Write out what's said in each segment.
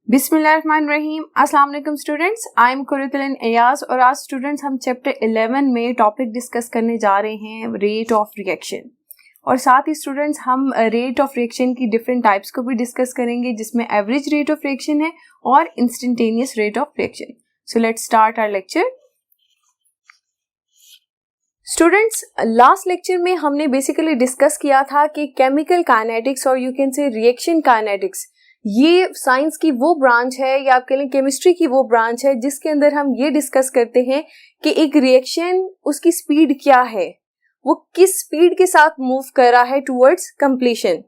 बिस्मिल्लाहिर्रहमानिर्रहीम। अस्सलाम वालेकुम students, I am Qurratul Ayaz और आज स्टूडेंट्स हम चैप्टर 11 में टॉपिक डिस्कस करने जा रहे हैं रेट ऑफ रिएक्शन। और साथ ही स्टूडेंट्स हम रेट ऑफ रिएक्शन की डिफरेंट टाइप्स को भी डिस्कस करेंगे, जिसमें एवरेज रेट ऑफ रिएक्शन है और instantaneous rate of reaction. So let's start our lecture. Students, last lecture में हमने बेसिकली डिस्कस किया था कि केमिकल काइनेटिक्स और you can say reaction kinetics, ये साइंस की वो ब्रांच है या आप कह लें केमिस्ट्री की वो ब्रांच है जिसके अंदर हम ये डिस्कस करते हैं कि एक रिएक्शन उसकी स्पीड क्या है, वो किस स्पीड के साथ मूव कर रहा है टुवर्ड्स कंप्लीशन।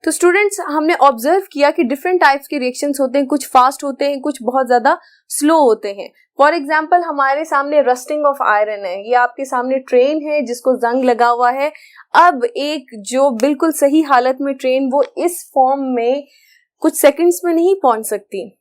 तो स्टूडेंट्स, हमने ऑब्जर्व किया कि डिफरेंट टाइप्स के रिएक्शंस होते हैं, कुछ फास्ट होते हैं, कुछ बहुत ज्यादा स्लो होते हैं। फॉर एग्जाम्पल, हमारे सामने रस्टिंग ऑफ आयरन है, ये आपके सामने ट्रेन है जिसको जंग लगा हुआ है। अब एक जो बिल्कुल सही हालत में ट्रेन, वो इस फॉर्म में कुछ सेकंड्स में नहीं पहुंच सकती,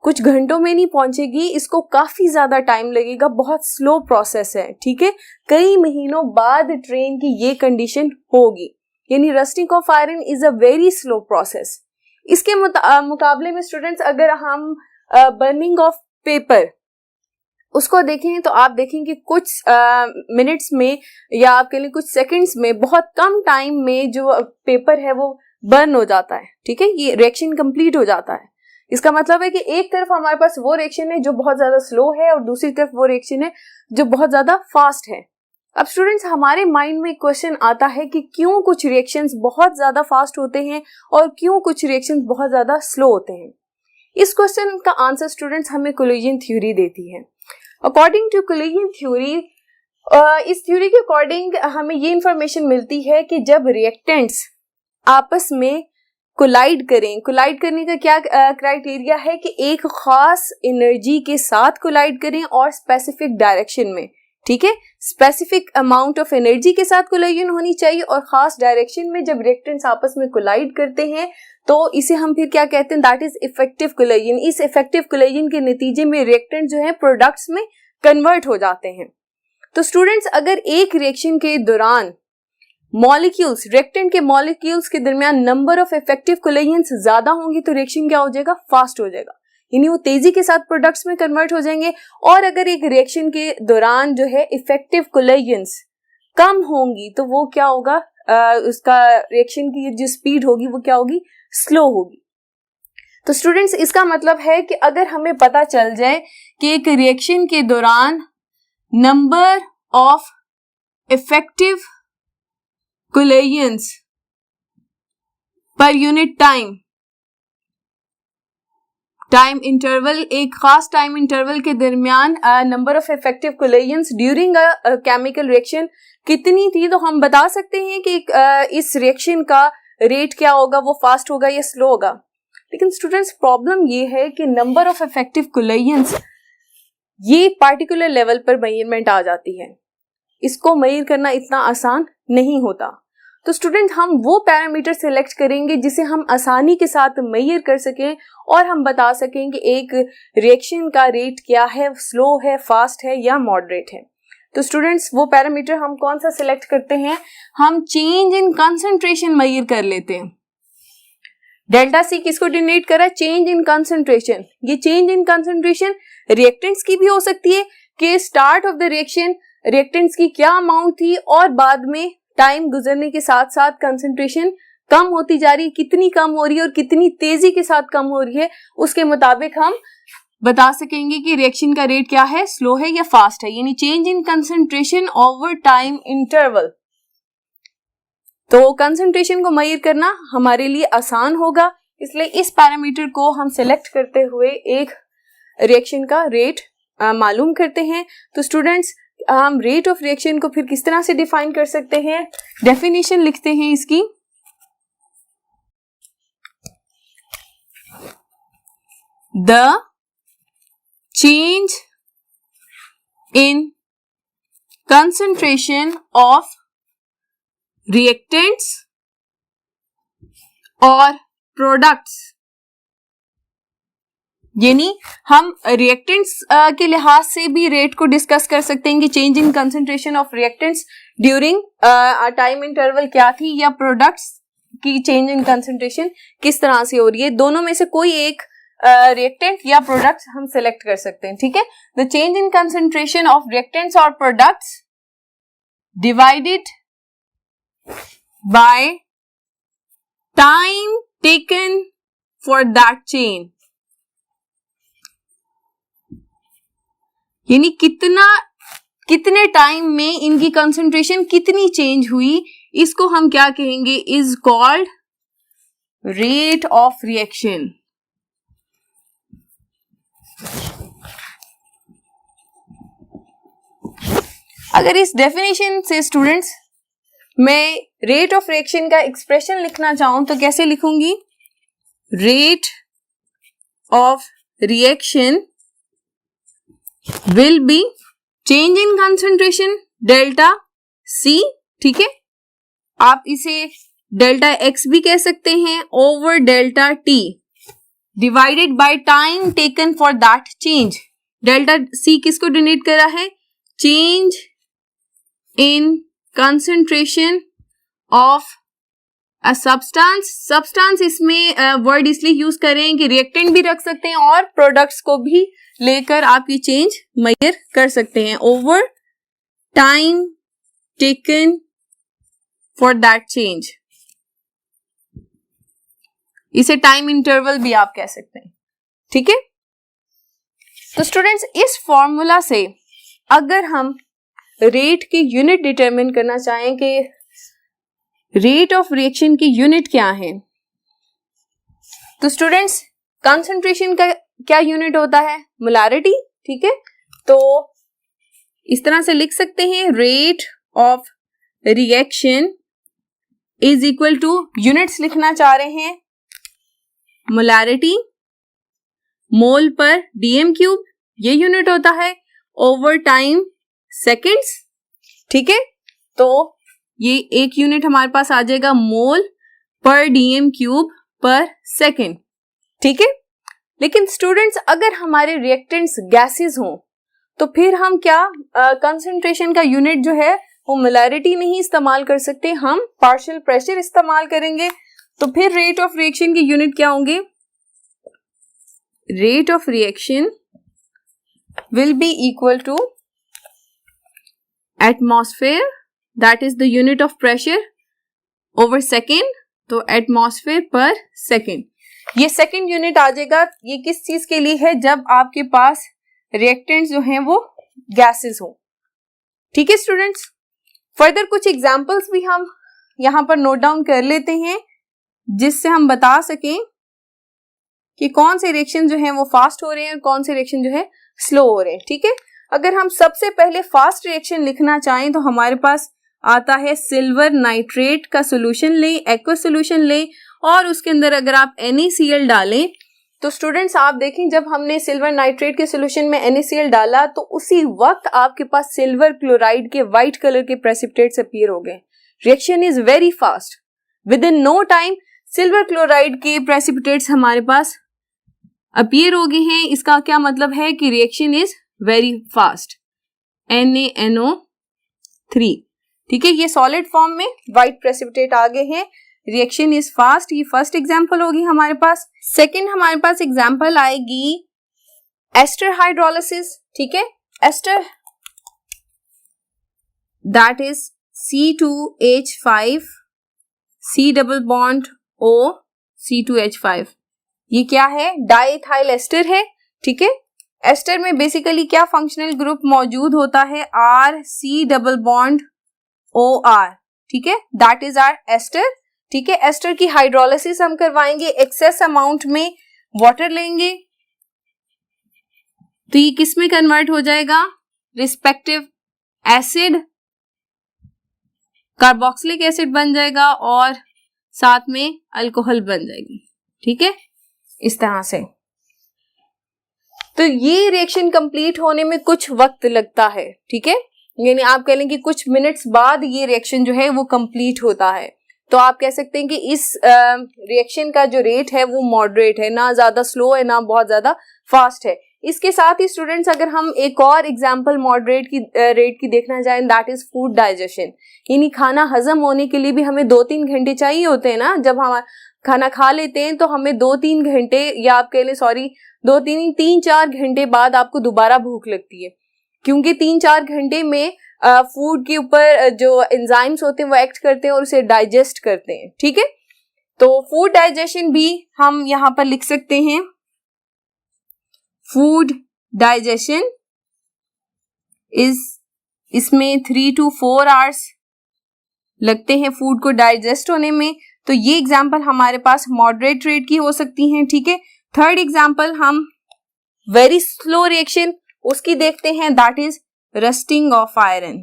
कुछ घंटों में नहीं पहुंचेगी, इसको काफी ज्यादा टाइम लगेगा, बहुत स्लो प्रोसेस है, ठीक है। कई महीनों बाद ट्रेन की ये कंडीशन होगी, यानी rusting of iron is a very slow process. इसके मुकाबले में स्टूडेंट्स, अगर हम बर्निंग ऑफ पेपर उसको देखें तो आप देखेंगे कुछ मिनट्स में या आप कह लें कुछ सेकंड्स में, बहुत कम टाइम में जो पेपर है वो बर्न हो जाता है, ठीक है, ये रिएक्शन कंप्लीट हो जाता है। इसका मतलब है कि एक तरफ हमारे पास वो रिएक्शन है जो बहुत ज्यादा स्लो है और दूसरी तरफ वो रिएक्शन है जो बहुत ज्यादा फास्ट है। अब स्टूडेंट्स, हमारे माइंड में क्वेश्चन आता है कि क्यों कुछ रिएक्शंस बहुत ज्यादा फास्ट होते हैं और क्यों कुछ रिएक्शंस बहुत ज्यादा स्लो होते हैं। इस क्वेश्चन का आंसर स्टूडेंट्स हमें कोलिजन थ्योरी देती है। अकॉर्डिंग टू कोलिजन थ्योरी, इस थ्योरी के अकॉर्डिंग हमें ये इंफॉर्मेशन मिलती है कि जब रिएक्टेंट्स आपस में कोलाइड करें, कोलाइड करने का क्या क्राइटेरिया है कि एक खास एनर्जी के साथ कोलाइड करें और स्पेसिफिक डायरेक्शन में, ठीक है, स्पेसिफिक अमाउंट ऑफ एनर्जी के साथ कोलाइजन होनी चाहिए और खास डायरेक्शन में जब रिएक्टेंट्स आपस में कोलाइड करते हैं तो इसे हम फिर क्या कहते हैं, दैट इज इफेक्टिव कोलाइजन। इस इफेक्टिव कोलाइजन के नतीजे में रिएक्टेंट जो है प्रोडक्ट्स में कन्वर्ट हो जाते हैं। तो स्टूडेंट्स, अगर एक रिएक्शन के दौरान मॉलिक्यूल्स, रिएक्टेंट के मॉलिक्यूल्स के दरमियान नंबर ऑफ इफेक्टिव कोलाइजन्स ज्यादा होंगी तो रिएक्शन क्या हो जाएगा, फास्ट हो जाएगा, यानी वो तेजी के साथ प्रोडक्ट्स में कन्वर्ट हो जाएंगे। और अगर एक रिएक्शन के दौरान जो है इफेक्टिव कोलाइजन्स कम होंगी तो वो क्या होगा, उसका रिएक्शन की जो स्पीड होगी वो क्या होगी, स्लो होगी। तो स्टूडेंट्स, इसका मतलब है कि अगर हमें पता चल जाए कि एक रिएक्शन के दौरान number of effective कोलाइजन्स per unit time interval, एक खास टाइम इंटरवल के दरमियान number of effective collisions during a chemical reaction कितनी थी, तो हम बता सकते हैं कि इस रिएक्शन का रेट क्या होगा, वो फास्ट होगा या स्लो होगा। लेकिन स्टूडेंट्स, प्रॉब्लम ये है कि नंबर ऑफ इफेक्टिव कोलाइजन्स ये पार्टिकुलर लेवल पर मेजरमेंट आ जाती है, इसको मेजर करना इतना आसान नहीं होता। तो स्टूडेंट, हम वो पैरामीटर सिलेक्ट करेंगे जिसे हम आसानी के साथ मेजर कर सकें और हम बता सकें कि एक रिएक्शन का रेट क्या है, स्लो है, फास्ट है या मॉडरेट है। तो स्टूडेंट्स, वो पैरामीटर हम कौन सा सिलेक्ट करते हैं, हम चेंज इन कंसंट्रेशन मेजर कर लेते हैं। डेल्टा सी किसको डिनोट करा, चेंज इन कंसंट्रेशन। ये चेंज इन कंसंट्रेशन रिएक्टेंट्स की भी हो सकती है कि start of the reaction reactants की क्या अमाउंट थी और बाद में टाइम गुजरने के साथ साथ कंसंट्रेशन कम होती जा रही है, कितनी कम हो रही है और कितनी तेजी के साथ कम हो रही है, उसके मुताबिक हम बता सकेंगे कि रिएक्शन का रेट क्या है, स्लो है या फास्ट है, यानी change in concentration over time interval. तो कंसंट्रेशन को मेजर करना हमारे लिए आसान होगा, इसलिए इस पैरामीटर को हम सिलेक्ट करते हुए एक रिएक्शन का रेट मालूम करते हैं। तो स्टूडेंट्स, हम रेट ऑफ रिएक्शन को फिर किस तरह से डिफाइन कर सकते हैं, डेफिनेशन लिखते हैं इसकी। The change in concentration of reactants और प्रोडक्ट्स, यानी हम रिएक्टेंट्स के लिहाज से भी रेट को डिस्कस कर सकते हैं कि change in concentration of reactants during time interval क्या थी, या प्रोडक्ट्स की चेंज इन कंसंट्रेशन किस तरह से हो रही है। दोनों में से कोई एक रिएक्टेंट या प्रोडक्ट्स हम सिलेक्ट कर सकते हैं, ठीक है। The change in concentration of reactants और products divided by time taken for that change, यानी कितने टाइम में इनकी कंसंट्रेशन कितनी चेंज हुई, इसको हम क्या कहेंगे, is called rate of reaction. अगर इस डेफिनेशन से स्टूडेंट्स मैं रेट ऑफ रिएक्शन का एक्सप्रेशन लिखना चाहूं तो कैसे लिखूंगी, rate of reaction will B change in concentration delta C, ठीक है। आप इसे डेल्टा X भी कह सकते हैं, over delta T divided by time taken for that change. Delta C किसको डिनोट कर रहा है, change in concentration of a substance इसमें वर्ड इसलिए यूज करें कि रिएक्टेंट भी रख सकते हैं और प्रोडक्ट्स को भी लेकर आप ये चेंज मेजर कर सकते हैं, over time taken for that change. इसे टाइम इंटरवल भी आप कह सकते हैं, ठीक है। तो स्टूडेंट्स इस फॉर्मूला से अगर हम रेट की यूनिट डिटरमिन करना चाहें कि रेट ऑफ रिएक्शन की यूनिट क्या है, तो स्टूडेंट्स कंसंट्रेशन का क्या यूनिट होता है, मोलारिटी, ठीक है। तो इस तरह से लिख सकते हैं, rate of reaction is equal to, units लिखना चाह रहे हैं, मोलारिटी मोल पर डीएम क्यूब, ये यूनिट होता है, ओवर टाइम सेकेंड्स, ठीक है। तो ये एक यूनिट हमारे पास आ जाएगा मोल पर डीएम क्यूब पर सेकेंड, ठीक है। लेकिन स्टूडेंट्स अगर हमारे रिएक्टेंट्स गैसेस हों तो फिर हम क्या कंसंट्रेशन का यूनिट जो है वो मोलारिटी नहीं इस्तेमाल कर सकते, हम पार्शियल प्रेशर इस्तेमाल करेंगे। तो फिर रेट ऑफ रिएक्शन की यूनिट क्या होंगे, rate of reaction will be equal to atmosphere, that is the unit of pressure, over second, तो एटमॉस्फेयर पर सेकेंड। ये सेकेंड यूनिट आ जाएगा, ये किस चीज के लिए है, जब आपके पास रिएक्टेंट्स जो हैं वो गैसेस हो, ठीक है स्टूडेंट्स। फर्दर कुछ एग्जांपल्स भी हम यहां पर नोट डाउन कर लेते हैं जिससे हम बता सकें कि कौन से रिएक्शन जो हैं वो फास्ट हो रहे हैं और कौन से रिएक्शन जो है स्लो हो रहे हैं, ठीक है। अगर हम सबसे पहले फास्ट रिएक्शन लिखना चाहें तो हमारे पास आता है सिल्वर नाइट्रेट का सोल्यूशन लें, एक्वा सोल्यूशन लें और उसके अंदर अगर आप NaCl डालें तो स्टूडेंट्स आप देखें जब हमने सिल्वर नाइट्रेट के सोल्यूशन में NaCl डाला तो उसी वक्त आपके पास सिल्वर क्लोराइड के व्हाइट कलर के प्रेसिपिटेट्स अपीयर हो गए। Reaction is very fast, with in no time silver chloride के प्रेसिपिटेट्स हमारे पास अपीयर हो गए हैं। इसका क्या मतलब है कि reaction is very fast, NaNO3, ठीक है। ये सॉलिड फॉर्म में व्हाइट प्रेसिपिटेट आ गए हैं, रिएक्शन इज फास्ट, ये फर्स्ट एग्जांपल होगी हमारे पास। सेकंड हमारे पास एग्जांपल आएगी एस्टर हाइड्रोलिसिस, ठीक है। Ester that is C2H5 C double bond O C2H5, ये क्या है, डाइथाइल एस्टर है, ठीक है। एस्टर में बेसिकली क्या फंक्शनल ग्रुप मौजूद होता है, RC डबल बॉन्ड OR, ठीक है, दैट इज आर एस्टर, ठीक है। एस्टर की हाइड्रोलिसिस हम करवाएंगे, एक्सेस अमाउंट में वाटर लेंगे तो ये किस में कन्वर्ट हो जाएगा, रिस्पेक्टिव एसिड, कार्बोक्सिलिक एसिड बन जाएगा और साथ में अल्कोहल बन जाएगी, ठीक है, इस तरह से। तो ये रिएक्शन कंप्लीट होने में कुछ वक्त लगता है, ठीक है, यानी आप कह लें कि कुछ मिनट्स बाद ये रिएक्शन जो है वो कंप्लीट होता है। तो आप कह सकते हैं कि इस रिएक्शन का जो रेट है वो मॉडरेट है, ना ज्यादा स्लो है ना बहुत ज्यादा फास्ट है। इसके साथ ही स्टूडेंट्स अगर हम एक और एग्जांपल मॉडरेट की रेट की देखना चाहें, दैट इज फूड डाइजेशन, यानी खाना हजम होने के लिए भी हमें 2-3 घंटे चाहिए होते हैं ना, जब हमारा खाना खा लेते हैं तो हमें 2-3 घंटे या आप कह लें 3-4 घंटे बाद आपको दोबारा भूख लगती है, क्योंकि 3-4 घंटे में फूड के ऊपर जो एंजाइम्स होते हैं वो एक्ट करते हैं और उसे डाइजेस्ट करते हैं। ठीक है, तो फूड डाइजेशन भी हम यहाँ पर लिख सकते हैं, फूड डाइजेशन इसमें 3 to 4 आवर्स लगते हैं फूड को डाइजेस्ट होने में। तो ये एग्जाम्पल हमारे पास मॉडरेट रेट की हो सकती हैं। ठीक है, थर्ड एग्जाम्पल हम वेरी स्लो रिएक्शन उसकी देखते हैं, that is rusting of iron.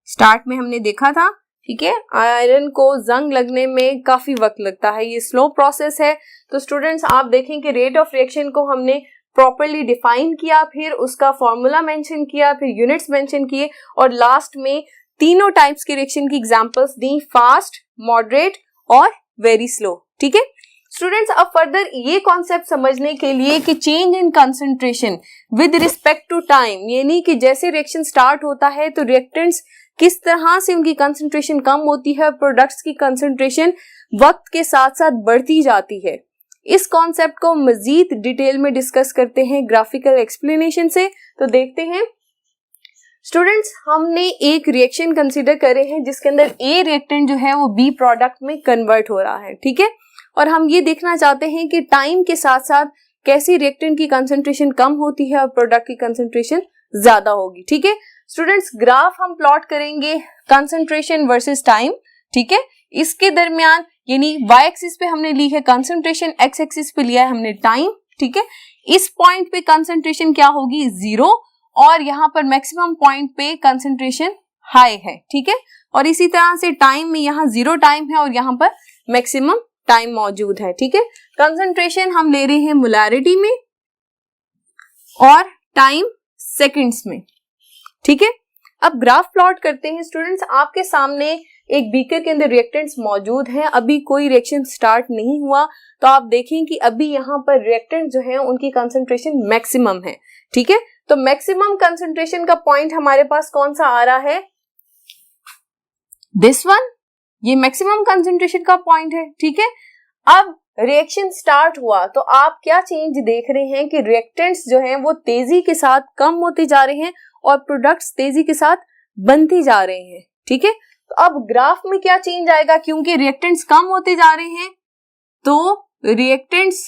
Start में हमने देखा था, ठीक है, आयरन को जंग लगने में काफी वक्त लगता है, ये स्लो प्रोसेस है। तो स्टूडेंट्स आप देखें कि रेट ऑफ रिएक्शन को हमने प्रॉपरली डिफाइन किया, फिर उसका फॉर्मूला मेंशन किया, फिर यूनिट्स मेंशन किए और लास्ट में तीनों टाइप्स के रिएक्शन की एग्जांपल्स दी, फास्ट, मॉडरेट और वेरी स्लो। ठीक है स्टूडेंट्स, अब फर्दर ये कॉन्सेप्ट समझने के लिए कि change in concentration with respect to time, यानी कि जैसे रिएक्शन स्टार्ट होता है तो रिएक्टेंट्स किस तरह से उनकी कंसंट्रेशन कम होती है, प्रोडक्ट्स की कंसंट्रेशन वक्त के साथ साथ बढ़ती जाती है। इस कॉन्सेप्ट को मजीद डिटेल में डिस्कस करते हैं ग्राफिकल एक्सप्लेनेशन से। तो देखते हैं स्टूडेंट्स, हमने एक रिएक्शन कंसीडर करे हैं जिसके अंदर ए रिएक्टेंट जो है वो बी प्रोडक्ट में कन्वर्ट हो रहा है। ठीक है, और हम ये देखना चाहते हैं कि टाइम के साथ साथ कैसी रिएक्टेंट की कंसंट्रेशन कम होती है और प्रोडक्ट की कंसंट्रेशन ज्यादा होगी। ठीक है स्टूडेंट्स, ग्राफ हम प्लॉट करेंगे कंसंट्रेशन वर्सेस टाइम। ठीक है, इसके दरमियान यानी वाई एक्सिस पे हमने ली है कंसंट्रेशन, एक्स एक्सिस पे लिया है हमने टाइम। ठीक है, इस पॉइंट पे कंसंट्रेशन क्या होगी, 0, और यहाँ पर मैक्सिमम पॉइंट पे कंसंट्रेशन हाई है। ठीक है, और इसी तरह से टाइम में यहाँ 0 टाइम है और यहाँ पर मैक्सिमम टाइम मौजूद है। ठीक है, कंसंट्रेशन हम ले रहे हैं मोलैरिटी में और टाइम सेकंड्स में। ठीक है, अब ग्राफ प्लॉट करते हैं स्टूडेंट्स। आपके सामने एक बीकर के अंदर रिएक्टेंट्स मौजूद हैं, अभी कोई रिएक्शन स्टार्ट नहीं हुआ, तो आप देखें कि अभी यहाँ पर रिएक्टेंट जो है उनकी कंसंट्रेशन मैक्सिमम है। ठीक है, तो मैक्सिमम कंसंट्रेशन का पॉइंट हमारे पास कौन सा आ रहा है, दिस वन, ये मैक्सिमम कंसंट्रेशन का पॉइंट है। ठीक है, अब रिएक्शन स्टार्ट हुआ तो आप क्या चेंज देख रहे हैं कि रिएक्टेंट्स जो हैं वो तेजी के साथ कम होते जा रहे हैं और प्रोडक्ट्स तेजी के साथ बनते जा रहे हैं। ठीक है, तो अब ग्राफ में क्या चेंज आएगा, क्योंकि रिएक्टेंट्स कम होते जा रहे हैं तो रिएक्टेंट्स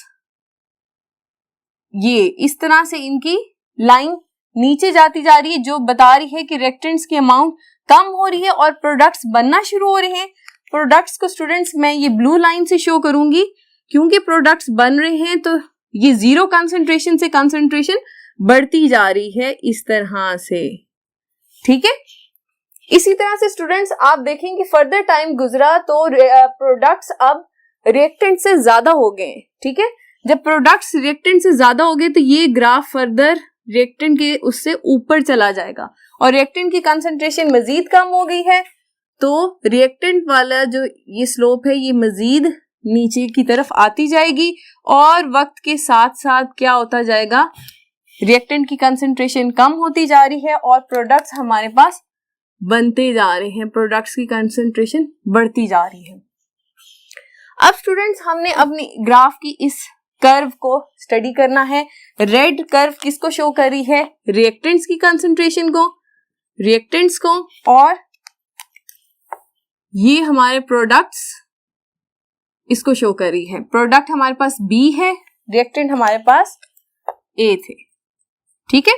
ये इस तरह से इनकी लाइन नीचे जाती जा रही है, जो बता रही है कि रिएक्टेंट्स की अमाउंट कम हो रही है और प्रोडक्ट्स बनना शुरू हो रहे हैं। प्रोडक्ट्स को स्टूडेंट्स मैं ये ब्लू लाइन से शो करूंगी, क्योंकि प्रोडक्ट्स बन रहे हैं तो ये 0 कंसंट्रेशन से कंसंट्रेशन बढ़ती जा रही है इस तरह से। ठीक है, इसी तरह से स्टूडेंट्स आप देखेंगे फर्दर टाइम गुजरा तो प्रोडक्ट्स अब रिएक्टेंट से ज्यादा हो गए। ठीक है, जब प्रोडक्ट्स रिएक्टेंट से ज्यादा हो गए तो ये ग्राफ फर्दर रिएक्टेंट के उससे ऊपर चला जाएगा और रिएक्टेंट की कंसंट्रेशन मजीद कम हो गई है, तो रिएक्टेंट वाला जो ये स्लोप है ये मजीद नीचे की तरफ आती जाएगी और वक्त के साथ साथ क्या होता जाएगा, रिएक्टेंट की कंसंट्रेशन कम होती जा रही है और प्रोडक्ट्स हमारे पास बनते जा रहे हैं, प्रोडक्ट्स की कंसंट्रेशन बढ़ती जा रही है। अब स्टूडेंट्स हमने अपनी ग्राफ की इस कर्व को स्टडी करना है। रेड कर्व किसको शो कर रही है, रिएक्टेंट्स की कंसंट्रेशन को, रिएक्टेंट्स को, और ये हमारे प्रोडक्ट्स इसको शो कर रही है। प्रोडक्ट हमारे पास B है, रिएक्टेंट हमारे पास A थे। ठीक है,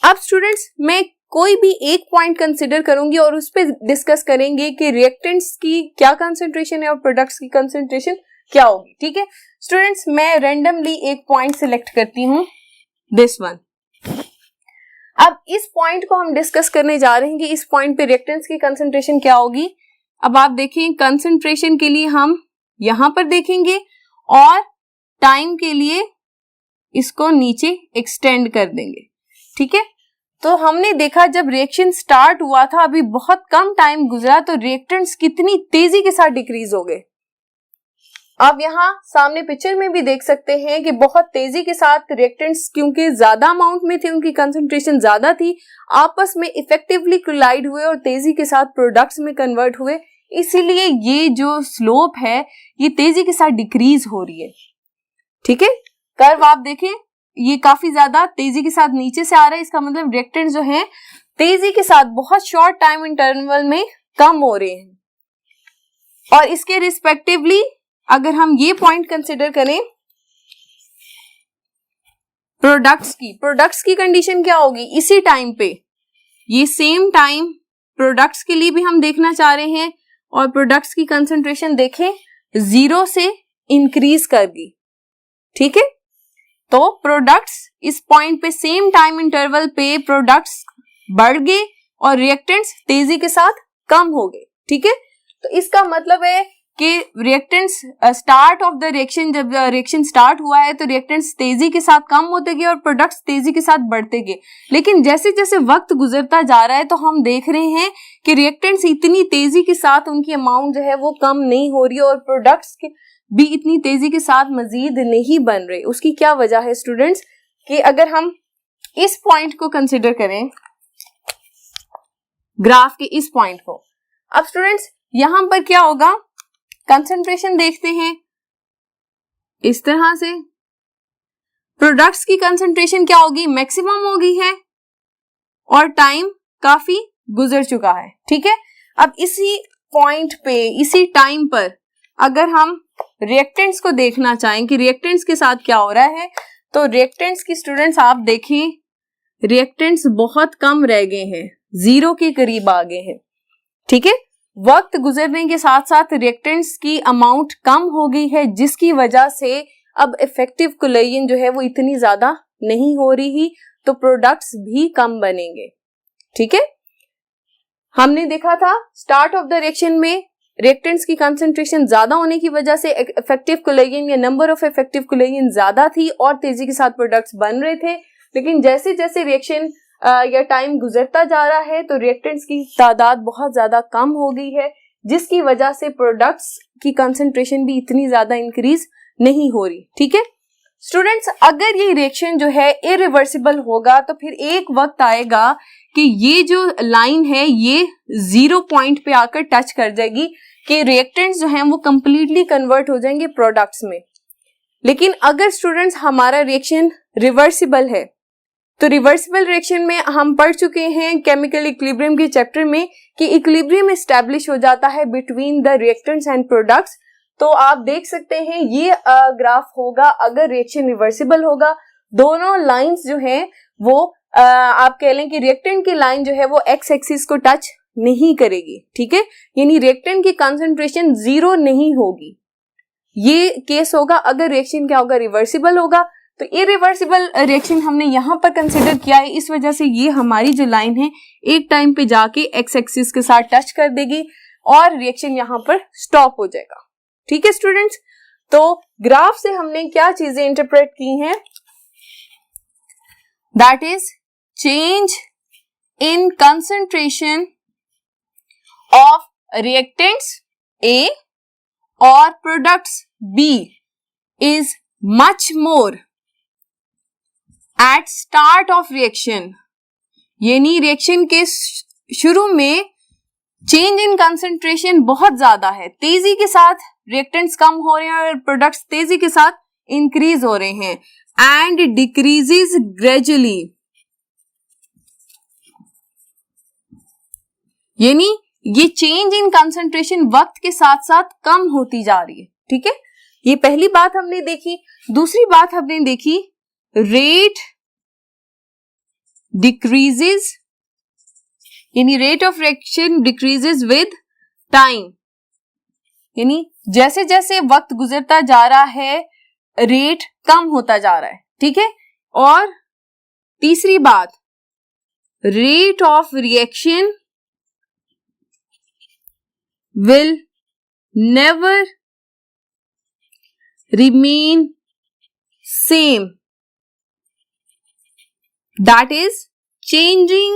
अब स्टूडेंट्स मैं कोई भी एक पॉइंट कंसिडर करूंगी और उस पर डिस्कस करेंगे कि रिएक्टेंट्स की क्या कंसंट्रेशन है और प्रोडक्ट्स की कंसंट्रेशन क्या होगी। ठीक है स्टूडेंट्स, मैं रैंडमली एक पॉइंट सिलेक्ट करती हूं, दिस वन। अब इस पॉइंट को हम डिस्कस करने जा रहे हैं कि इस पॉइंट पे रिएक्टेंट्स की कंसंट्रेशन क्या होगी। अब आप देखें कंसंट्रेशन के लिए हम यहां पर देखेंगे और टाइम के लिए इसको नीचे एक्सटेंड कर देंगे। ठीक है, तो हमने देखा जब रिएक्शन स्टार्ट हुआ था, अभी बहुत कम टाइम गुजरा तो रिएक्टेंट्स कितनी तेजी के साथ डिक्रीज हो गए। आप यहाँ सामने पिक्चर में भी देख सकते हैं कि बहुत तेजी के साथ रिएक्टेंट्स क्योंकि ज्यादा अमाउंट में थे, उनकी कंसंट्रेशन ज्यादा थी, आपस में इफेक्टिवली कोलाइड हुए और तेजी के साथ प्रोडक्ट्स में कन्वर्ट हुए। इसीलिए ये जो स्लोप है ये तेजी के साथ डिक्रीज हो रही है। ठीक है, कर्व आप देखें ये काफी ज्यादा तेजी के साथ नीचे से आ रहा है, इसका मतलब रिएक्टेंट जो है तेजी के साथ बहुत शॉर्ट टाइम इंटरवल में कम हो रहे हैं। और इसके रिस्पेक्टिवली अगर हम ये पॉइंट कंसिडर करें प्रोडक्ट्स की कंडीशन क्या होगी, इसी टाइम पे ये सेम टाइम प्रोडक्ट्स के लिए भी हम देखना चाह रहे हैं और प्रोडक्ट्स की कंसंट्रेशन देखें 0 से इंक्रीज कर गई। ठीक है, तो प्रोडक्ट्स इस पॉइंट पे सेम टाइम इंटरवल पे प्रोडक्ट्स बढ़ गए और रिएक्टेंट्स तेजी के साथ कम हो गए। ठीक है, तो इसका मतलब है कि reactants start of the reaction, जब रिएक्शन स्टार्ट हुआ है तो रिएक्टेंट्स तेजी के साथ कम होते गए और प्रोडक्ट्स तेजी के साथ बढ़ते गए। लेकिन जैसे जैसे वक्त गुजरता जा रहा है तो हम देख रहे हैं कि रिएक्टेंट्स इतनी तेजी के साथ उनकी अमाउंट जो है वो कम नहीं हो रही और प्रोडक्ट्स भी इतनी तेजी के साथ मजीद नहीं बन रहे। उसकी क्या वजह है स्टूडेंट्स, कि अगर हम इस पॉइंट को कंसिडर करें, ग्राफ के इस पॉइंट को, अब स्टूडेंट्स यहां पर क्या होगा, कंसंट्रेशन देखते हैं इस तरह से, प्रोडक्ट्स की कंसंट्रेशन क्या होगी, मैक्सिमम हो गई है और टाइम काफी गुजर चुका है। ठीक है, अब इसी पॉइंट पे इसी टाइम पर अगर हम रिएक्टेंट्स को देखना चाहें कि रिएक्टेंट्स के साथ क्या हो रहा है, तो रिएक्टेंट्स की स्टूडेंट्स आप देखें रिएक्टेंट्स बहुत कम रह गए हैं, 0 के करीब आ गए हैं। ठीक है, वक्त गुजरने के साथ साथ रिएक्टेंट्स की अमाउंट कम हो गई है, जिसकी वजह से अब इफेक्टिव कोलेजन जो है वो इतनी ज्यादा नहीं हो रही, तो प्रोडक्ट्स भी कम बनेंगे। ठीक है, हमने देखा था स्टार्ट ऑफ द रिएक्शन में रिएक्टेंट्स की कंसंट्रेशन ज्यादा होने की वजह से इफेक्टिव कोलेजन या नंबर ऑफ इफेक्टिव कोलेजन ज्यादा थी और तेजी के साथ प्रोडक्ट्स बन रहे थे। लेकिन जैसे जैसे रिएक्शन या टाइम गुजरता जा रहा है तो रिएक्टेंट्स की तादाद बहुत ज्यादा कम हो गई है, जिसकी वजह से प्रोडक्ट्स की कंसंट्रेशन भी इतनी ज्यादा इंक्रीज नहीं हो रही। ठीक है स्टूडेंट्स, अगर ये रिएक्शन जो है इरिवर्सिबल होगा तो फिर एक वक्त आएगा कि ये जो लाइन है ये 0 पॉइंट पे आकर टच कर जाएगी कि रिएक्टेंट्स जो हैं वो कंप्लीटली कन्वर्ट हो जाएंगे प्रोडक्ट्स में। लेकिन अगर स्टूडेंट्स हमारा रिएक्शन रिवर्सिबल है, तो रिवर्सिबल रिएक्शन में हम पढ़ चुके हैं केमिकल इक्विलिब्रियम के चैप्टर में कि इक्विलिब्रियम एस्टैब्लिश हो जाता है between the reactants and products. तो आप देख सकते हैं ये ग्राफ होगा अगर रिएक्शन रिवर्सिबल होगा, दोनों लाइंस जो हैं वो आप कह लें कि रिएक्टेंट की लाइन जो है वो एक्स एक्सिस को टच नहीं करेगी। ठीक है, यानी रिएक्टेंट की कंसंट्रेशन 0 नहीं होगी। ये केस होगा अगर रिएक्शन क्या होगा, रिवर्सिबल होगा। तो इरिवर्सिबल रिएक्शन हमने यहां पर कंसिडर किया है, इस वजह से ये हमारी जो लाइन है एक टाइम पे जाके एक्स एक्सिस के साथ टच कर देगी और रिएक्शन यहां पर स्टॉप हो जाएगा। ठीक है स्टूडेंट्स, तो ग्राफ से हमने क्या चीजें इंटरप्रेट की हैं, that is change in concentration of reactants A और products B is much more at start of reaction, यानी रिएक्शन के शुरू में चेंज इन कंसंट्रेशन बहुत ज्यादा है, तेजी के साथ रिएक्टेंट्स कम हो रहे हैं और प्रोडक्ट्स तेजी के साथ इंक्रीज हो रहे हैं, एंड डिक्रीजेस ग्रेजुअली, यानी ये चेंज इन कंसंट्रेशन वक्त के साथ साथ कम होती जा रही है। ठीक है, ये पहली बात हमने देखी। दूसरी बात हमने देखी रेट डिक्रीजेस, यानी rate of reaction decreases with time, यानी जैसे जैसे वक्त गुजरता जा रहा है रेट कम होता जा रहा है। ठीक है, और तीसरी बात rate of reaction will never remain same, that is changing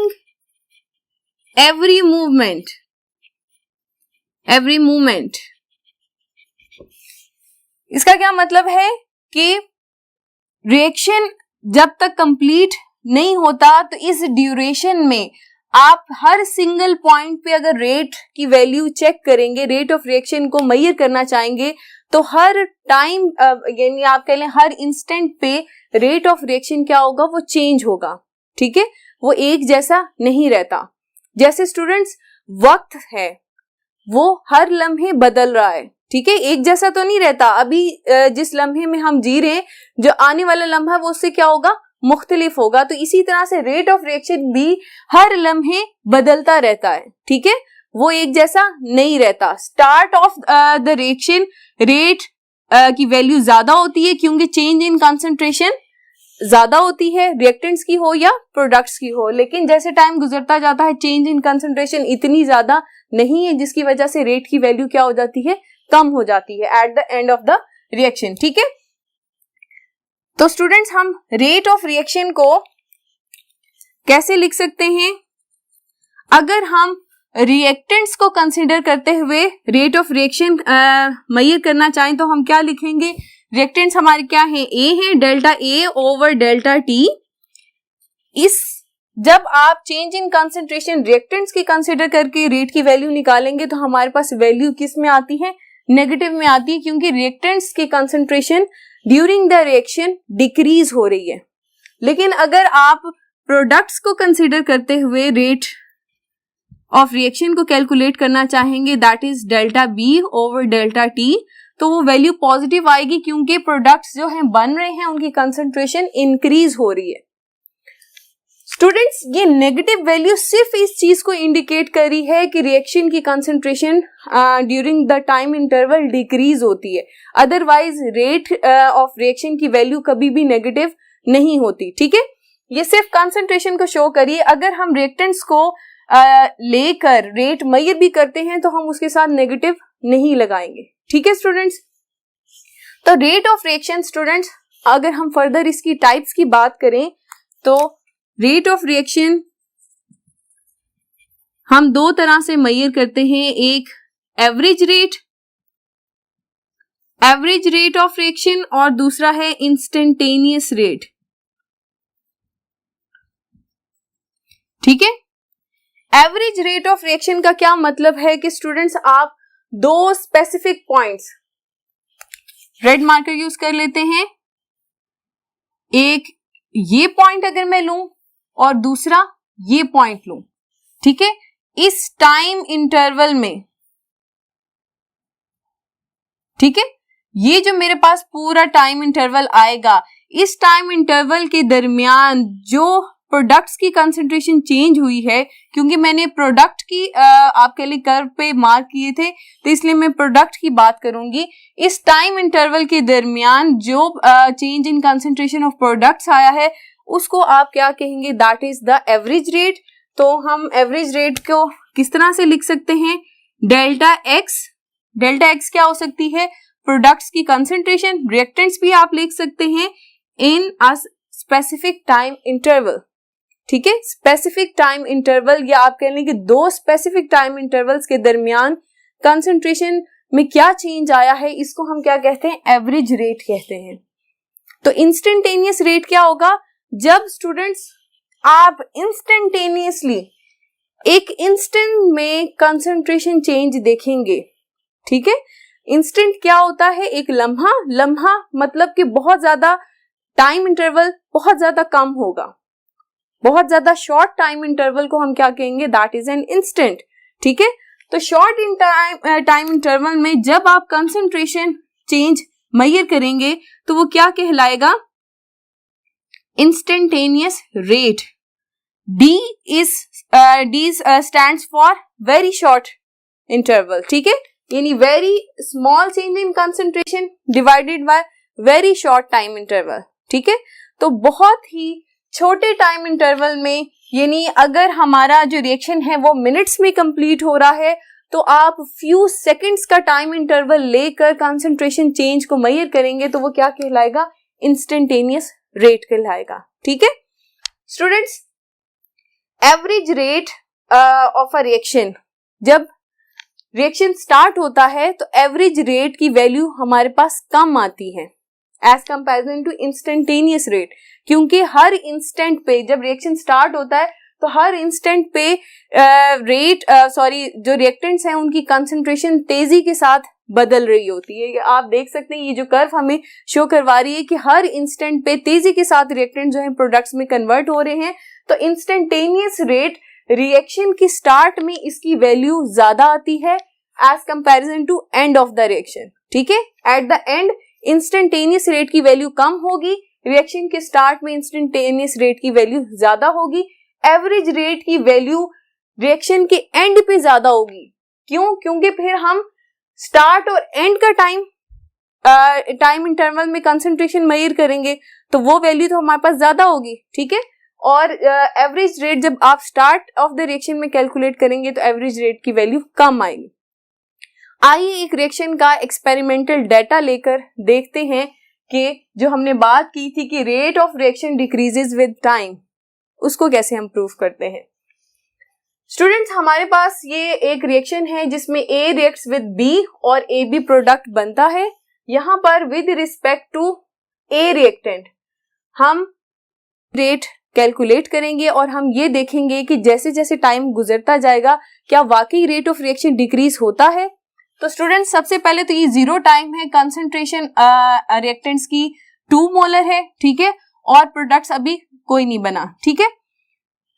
every movement. इसका क्या मतलब है कि रिएक्शन जब तक कंप्लीट नहीं होता तो इस ड्यूरेशन में आप हर सिंगल पॉइंट पे अगर रेट की वैल्यू चेक करेंगे, रेट ऑफ रिएक्शन को मेजर करना चाहेंगे, तो हर टाइम यानी आप कह लें हर इंस्टेंट पे रेट ऑफ रिएक्शन क्या होगा, वो चेंज होगा, ठीक है, वो एक जैसा नहीं रहता। जैसे स्टूडेंट्स वक्त है वो हर लम्हे बदल रहा है, ठीक है, एक जैसा तो नहीं रहता। अभी जिस लम्हे में हम जी रहे हैं, जो आने वाला लम्हा वो उससे क्या होगा, मुख्तलिफ होगा। तो इसी तरह से रेट ऑफ रिएक्शन भी हर लम्हे बदलता रहता है, ठीक है, वो एक जैसा नहीं रहता। Start of the reaction rate की वैल्यू ज्यादा होती है क्योंकि चेंज इन कंसंट्रेशन ज्यादा होती है, रिएक्टेंट्स की हो या प्रोडक्ट्स की हो, लेकिन जैसे टाइम गुजरता जाता है चेंज इन कंसंट्रेशन इतनी ज्यादा नहीं है, जिसकी वजह से रेट की वैल्यू क्या हो जाती है, कम हो जाती है at the end of the reaction, ठीक है। तो स्टूडेंट्स हम रेट ऑफ रिएक्शन को कैसे लिख सकते हैं, अगर हम रिएक्टेंट्स को कंसीडर करते हुए रेट ऑफ रिएक्शन मेजर करना चाहें तो हम क्या लिखेंगे, रिएक्टेंट्स हमारे क्या है, ए है, delta A over delta T. इस जब आप चेंज इन कंसंट्रेशन रिएक्टेंट्स की कंसीडर करके रेट की वैल्यू निकालेंगे तो हमारे पास वैल्यू किस में आती है, नेगेटिव में आती है, क्योंकि रिएक्टेंट्स की concentration during the reaction decrease हो रही है। लेकिन अगर आप प्रोडक्ट्स को कंसीडर करते हुए रेट ऑफ रिएक्शन को कैलकुलेट करना चाहेंगे, that is delta B over delta T, तो वो वैल्यू पॉजिटिव आएगी क्योंकि प्रोडक्ट्स जो हैं बन रहे हैं उनकी कंसंट्रेशन इंक्रीज हो रही है। स्टूडेंट्स ये नेगेटिव वैल्यू सिर्फ इस चीज को इंडिकेट कर रही है कि रिएक्शन की concentration during the time interval decrease होती है, अदरवाइज रेट ऑफ रिएक्शन की वैल्यू कभी भी नेगेटिव नहीं होती, ठीक है। ये सिर्फ कंसंट्रेशन को शो करिए, अगर हम रिएक्टेंट्स को लेकर रेट मेजर भी करते हैं तो हम उसके साथ नेगेटिव नहीं लगाएंगे, ठीक है स्टूडेंट्स। तो रेट ऑफ रिएक्शन स्टूडेंट्स, अगर हम फर्दर इसकी टाइप्स की बात करें तो रेट ऑफ रिएक्शन हम दो तरह से मेजर करते हैं, एक एवरेज रेट ऑफ रिएक्शन और दूसरा है इंस्टेंटेनियस रेट, ठीक है। एवरेज रेट ऑफ रिएक्शन का क्या मतलब है कि स्टूडेंट्स आप दो specific points, red marker use कर लेते हैं, एक ये पॉइंट अगर मैं लूं और दूसरा ये पॉइंट लूं, ठीक है, इस टाइम इंटरवल में, ठीक है, ये जो मेरे पास पूरा टाइम इंटरवल आएगा, इस टाइम इंटरवल के दरमियान जो प्रोडक्ट्स की कंसंट्रेशन चेंज हुई है, क्योंकि मैंने प्रोडक्ट की आपके लिए कर्व पे मार्क किए थे तो इसलिए मैं प्रोडक्ट की बात करूंगी। इस टाइम इंटरवल के दरमियान जो change in concentration of products आया है उसको आप क्या कहेंगे, that is the average rate. तो हम एवरेज रेट को किस तरह से लिख सकते हैं, डेल्टा एक्स क्या हो सकती है, प्रोडक्ट्स की कंसंट्रेशन, रिएक्टेंट्स भी आप लिख सकते हैं इन अ स्पेसिफिक टाइम इंटरवल, ठीक है, स्पेसिफिक टाइम इंटरवल, या आप कह लें कि दो स्पेसिफिक टाइम इंटरवल्स के दरमियान कंसंट्रेशन में क्या चेंज आया है, इसको हम क्या कहते हैं, एवरेज रेट कहते हैं। तो इंस्टेंटेनियस रेट क्या होगा, जब स्टूडेंट्स आप इंस्टेंटेनियसली एक इंस्टेंट में कंसंट्रेशन चेंज देखेंगे, ठीक है। इंस्टेंट क्या होता है, एक लम्हा मतलब कि बहुत ज्यादा टाइम इंटरवल बहुत ज्यादा कम होगा, बहुत ज्यादा शॉर्ट टाइम इंटरवल को हम क्या कहेंगे, दैट इज एन इंस्टेंट, ठीक है। तो शॉर्ट इन टाइम इंटरवल में जब आप कंसंट्रेशन चेंज मेजर करेंगे तो वो क्या कहलाएगा, instantaneous rate. D stands for very short interval, ठीक है, यानी very small change in concentration divided by very short time interval, ठीक है। तो बहुत ही छोटे टाइम इंटरवल में, यानी अगर हमारा जो रिएक्शन है वो मिनट्स में कंप्लीट हो रहा है तो आप फ्यू सेकंड्स का टाइम इंटरवल लेकर कंसंट्रेशन चेंज को मेजर करेंगे तो वो क्या कहलाएगा, इंस्टेंटेनियस रेट कहलाएगा, ठीक है students. Average rate of a reaction, जब रिएक्शन स्टार्ट होता है तो एवरेज रेट की वैल्यू हमारे पास कम आती है as comparison to instantaneous rate, क्योंकि हर इंस्टेंट पे जब रिएक्शन स्टार्ट होता है तो हर इंस्टेंट पे जो रिएक्टेंट्स हैं उनकी कंसंट्रेशन तेजी के साथ बदल रही होती है। आप देख सकते हैं ये जो कर्व हमें शो करवा रही है कि हर इंस्टेंट पे तेजी के साथ रिएक्टेंट जो है प्रोडक्ट्स में कन्वर्ट हो रहे हैं। तो इंस्टेंटेनियस रेट रिएक्शन की स्टार्ट में इसकी वैल्यू ज्यादा आती है as comparison to end of the reaction. ठीक है, at the end instantaneous rate की वैल्यू कम होगी, रिएक्शन के स्टार्ट में इंस्टेंटेनियस रेट की वैल्यू ज्यादा होगी। एवरेज रेट की वैल्यू रिएक्शन के एंड पे ज्यादा होगी। क्यों? क्योंकि फिर हम स्टार्ट और एंड का टाइम इंटरवल में कंसंट्रेशन मेजर करेंगे तो वो वैल्यू तो हमारे पास ज्यादा होगी। ठीक है, और एवरेज रेट जब आप स्टार्ट ऑफ द रिएक्शन में कैलकुलेट करेंगे तो एवरेज रेट की वैल्यू कम आएगी। आइए एक रिएक्शन का एक्सपेरिमेंटल डाटा लेकर देखते हैं कि जो हमने बात की थी कि rate of reaction decreases with time, उसको कैसे हम प्रूव करते हैं। स्टूडेंट्स, हमारे पास ये एक रिएक्शन है जिसमें A रिएक्ट्स विद B और AB प्रोडक्ट बनता है। यहां पर with respect to A reactant हम रेट कैलकुलेट करेंगे और हम ये देखेंगे कि जैसे जैसे टाइम गुजरता जाएगा क्या वाकई रेट ऑफ रिएक्शन डिक्रीज होता है। तो स्टूडेंट्स, सबसे पहले तो ये 0 टाइम है, कंसंट्रेशन रिएक्टेंट्स की 2 मोलर है। ठीक है, और प्रोडक्ट्स अभी कोई नहीं बना। ठीक है,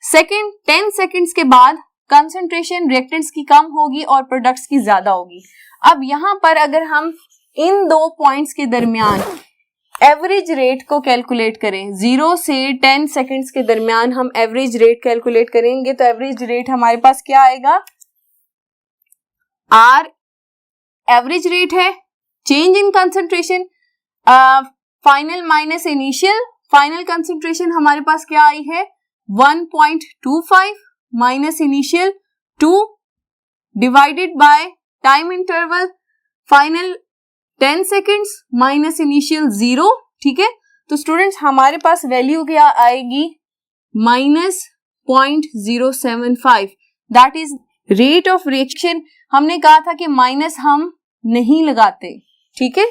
सेकेंड 10 सेकेंड्स के बाद कंसंट्रेशन रिएक्टेंट्स की कम होगी और प्रोडक्ट्स की ज्यादा होगी। अब यहां पर अगर हम इन दो पॉइंट्स के दरमियान एवरेज रेट को कैलकुलेट करें, 0 से 10 सेकेंड्स के दरमियान हम एवरेज रेट कैलकुलेट करेंगे तो एवरेज रेट हमारे पास क्या आएगा, आर एवरेज रेट है, change in concentration final minus initial, final concentration हमारे पास क्या आई है 1.25 minus initial 2 divided by time interval final 10 seconds minus initial 0। ठीक है, तो स्टूडेंट्स हमारे पास वैल्यू क्या आएगी -0.075, that is rate of reaction. हमने कहा था कि माइनस हम नहीं लगाते। ठीक है,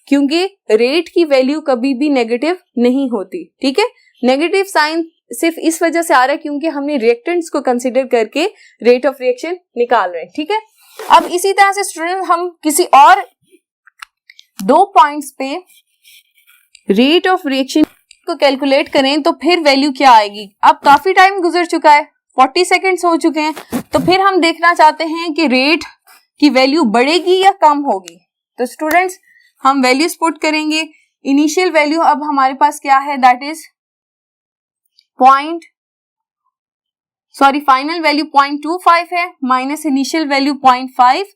क्योंकि रेट की वैल्यू कभी भी नेगेटिव नहीं होती। ठीक है, नेगेटिव साइन सिर्फ इस वजह से आ रहा है क्योंकि हमने रिएक्टेंट्स को कंसीडर करके रेट ऑफ रिएक्शन निकाल रहे हैं। ठीक है, अब इसी तरह से स्टूडेंट हम किसी और 2 पॉइंट्स पे रेट ऑफ रिएक्शन को कैलकुलेट करें तो फिर वैल्यू क्या आएगी। अब काफी टाइम गुजर चुका है, 40 सेकेंड्स हो चुके हैं, तो फिर हम देखना चाहते हैं कि रेट की वैल्यू बढ़ेगी या कम होगी। तो स्टूडेंट्स हम वैल्यूज पुट करेंगे। इनिशियल वैल्यू अब हमारे पास क्या है, दैट इज फाइनल वैल्यू 0.25 है minus initial value 0.5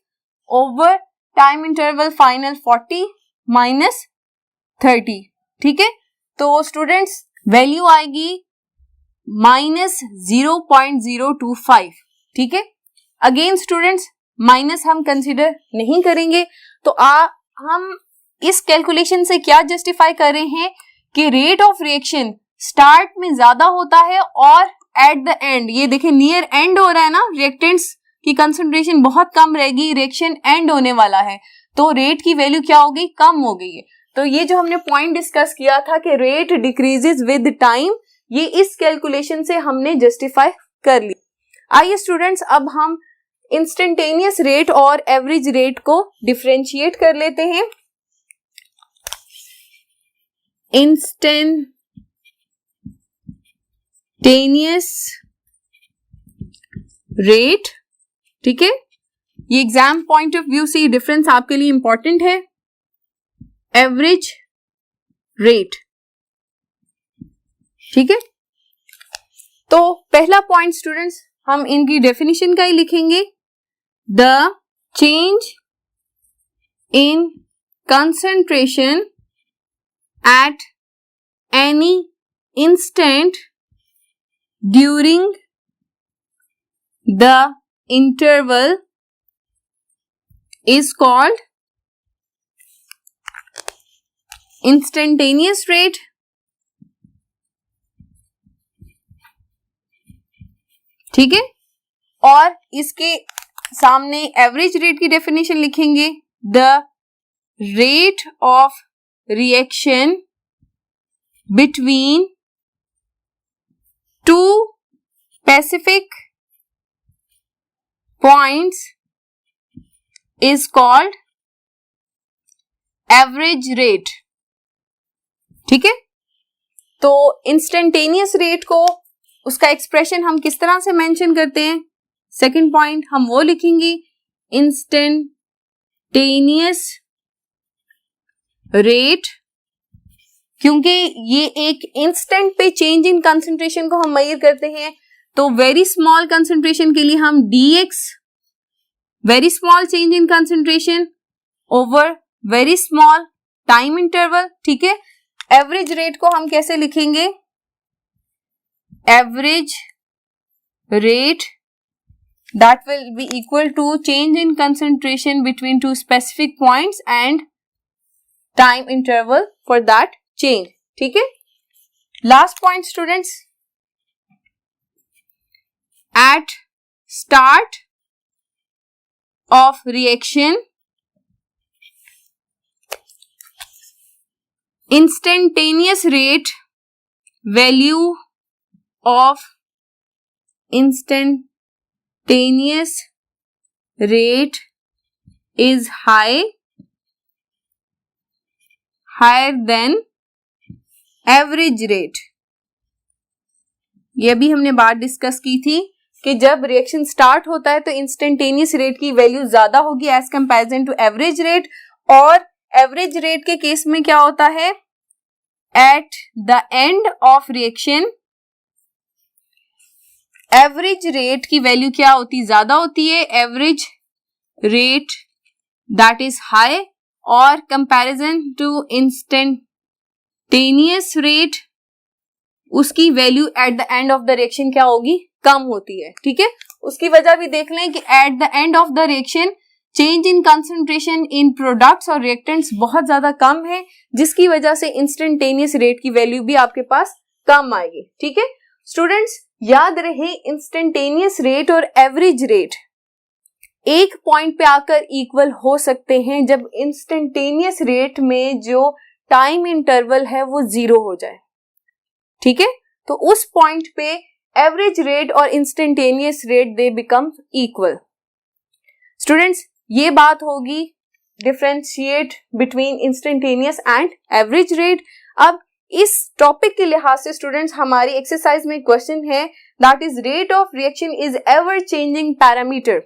over time interval final 40 minus 30। ठीक है, तो स्टूडेंट्स वैल्यू आएगी -0.025। ठीक है, अगेन स्टूडेंट्स माइनस हम कंसीडर नहीं करेंगे। तो हम इस कैलकुलेशन से क्या जस्टिफाई कर रहे हैं कि रेट ऑफ रिएक्शन स्टार्ट में ज्यादा होता है और एट द एंड, ये देखें नियर एंड हो रहा है ना, रिएक्टेंट्स की कंसंट्रेशन बहुत कम रहेगी, रिएक्शन एंड होने वाला है, तो रेट की वैल्यू क्या हो गई, कम हो गई है। तो ये जो हमने पॉइंट डिस्कस किया था कि रेट डिक्रीजेस विद टाइम, ये इस कैलकुलेशन से हमने जस्टिफाई कर ली। आइए स्टूडेंट्स अब हम इंस्टेंटेनियस रेट और एवरेज रेट को डिफरेंशिएट कर लेते हैं। इंस्टेंटेनियस रेट, ठीक है, ये एग्जाम पॉइंट ऑफ व्यू से डिफरेंस आपके लिए इंपॉर्टेंट है। एवरेज रेट, ठीक है, तो पहला पॉइंट स्टूडेंट्स हम इनकी डेफिनेशन का ही लिखेंगे, the change in concentration at any instant during the interval is called instantaneous rate। ठीक है, और इसके सामने एवरेज रेट की डेफिनेशन लिखेंगे, the rate of reaction between two specific points is called average rate. ठीक है, तो इंस्टेंटेनियस रेट को उसका एक्सप्रेशन हम किस तरह से मेंशन करते हैं? सेकंड पॉइंट हम वो लिखेंगे, इंस्टेंटेनियस रेट, क्योंकि ये एक इंस्टेंट पे चेंज इन कंसंट्रेशन को हम मेजर करते हैं, तो वेरी स्मॉल कंसंट्रेशन के लिए हम dx, very small change in concentration over very small time interval. ठीक है, एवरेज रेट को हम कैसे लिखेंगे? Average rate that will be equal to change in concentration between two specific points and time interval for that change. ठीक है, last point students, at start of reaction instantaneous rate, value of instantaneous rate is higher than average rate. ये भी हमने बात discuss की थी कि जब रिएक्शन स्टार्ट होता है तो इंस्टेंटेनियस रेट की वैल्यू ज्यादा होगी as comparison to average rate, और एवरेज रेट के केस में क्या होता है? At the end of reaction average rate की वैल्यू क्या होती? ज्यादा होती है. Average rate that is high, और कंपैरिजन टू इंस्टेंटेनियस रेट उसकी value at the end of the reaction क्या होगी? कम होती है. ठीक है, उसकी वजह भी देख लें कि eight the end of the reaction change in concentration in products और रिएक्टेंट्स बहुत ज्यादा कम है, जिसकी वजह से इंस्टेंटेनियस रेट की वैल्यू भी आपके पास कम आएगी. ठीक है स्टूडेंट्स, याद रहे इंस्टेंटेनियस रेट और एवरेज रेट एक पॉइंट पे आकर इक्वल हो सकते हैं जब इंस्टेंटेनियस रेट में जो टाइम इंटरवल है वो 0 हो जाए. ठीक है, तो उस पॉइंट पे एवरेज रेट और instantaneous rate they become equal. Students, ये बात होगी differentiate between instantaneous and average rate. अब इस टॉपिक के लिहाज से स्टूडेंट्स हमारी एक्सरसाइज में क्वेश्चन है that is rate of reaction is ever changing parameter.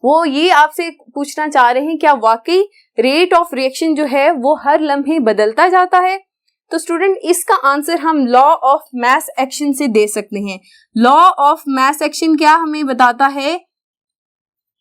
वो ये आपसे पूछना चाह रहे हैं क्या वाकई रेट ऑफ रिएक्शन जो है वो हर लम्हे बदलता जाता है? तो स्टूडेंट इसका आंसर हम लॉ ऑफ मास एक्शन से दे सकते हैं. लॉ ऑफ मास एक्शन क्या हमें बताता है?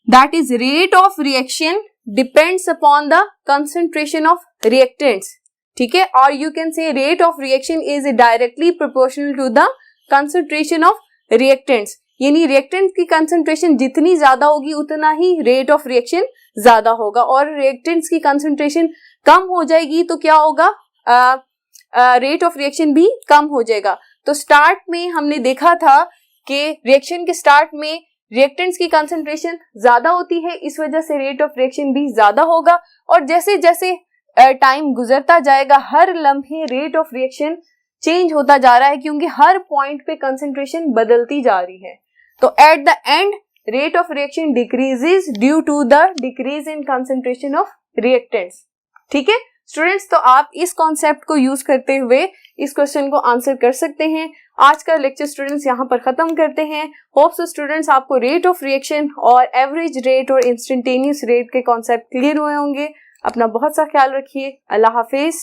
That is rate of reaction depends upon the concentration of reactants. ठीक है, और you can say rate of reaction is directly proportional to the concentration of reactants. यानी रिएक्टेंट्स की कंसंट्रेशन जितनी ज्यादा होगी उतना ही रेट ऑफ रिएक्शन ज्यादा होगा, और रिएक्टेंट्स की कंसंट्रेशन कम हो जाएगी तो क्या होगा? रेट ऑफ रिएक्शन भी कम हो जाएगा. तो स्टार्ट में हमने देखा था कि रिएक्शन के स्टार्ट में रिएक्टेंट्स की कंसंट्रेशन ज्यादा होती है, इस वजह से रेट ऑफ रिएक्शन भी ज्यादा होगा, और जैसे जैसे टाइम गुजरता जाएगा हर लम्हे रेट ऑफ रिएक्शन चेंज होता जा रहा है, क्योंकि हर पॉइंट पे कंसंट्रेशन बदलती जा रही है. तो at the end rate of reaction decreases due to the decrease in concentration of reactants. ठीक है स्टूडेंट्स, तो आप इस कॉन्सेप्ट को यूज करते हुए इस क्वेश्चन को आंसर कर सकते हैं. आज का लेक्चर स्टूडेंट्स यहाँ पर खत्म करते हैं. होप सो स्टूडेंट्स आपको रेट ऑफ रिएक्शन और एवरेज रेट और इंस्टेंटेनियस रेट के कॉन्सेप्ट क्लियर हुए होंगे. अपना बहुत सा ख्याल रखिए. अल्लाह हाफिज.